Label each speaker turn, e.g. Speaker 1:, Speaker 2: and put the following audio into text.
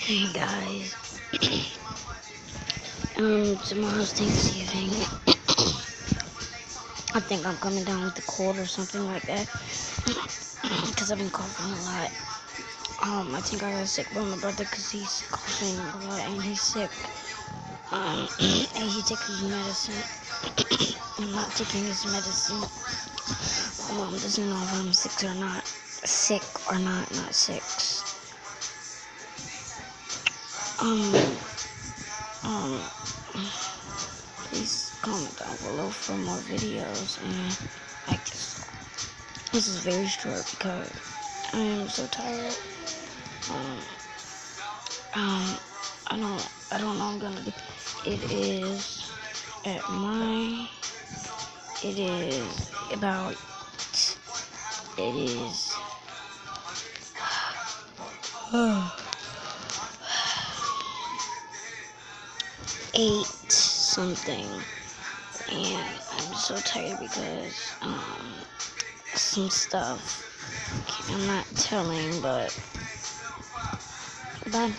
Speaker 1: Hey guys, tomorrow's Thanksgiving. I think I'm coming down with the cold or something like that, because I've been coughing a lot. I think I got sick by my brother because he's coughing a lot and he's sick. And he takes his medicine. I'm not taking his medicine. My mom doesn't know if I'm sick or not. Sick or not sick. Um, um, Please comment down below for more videos, and I guess this is very short because I am so tired. Um, I don't know I'm gonna do. It is at my, it is about, it is 8 something, and I'm so tired because, some stuff I'm not telling, but bye.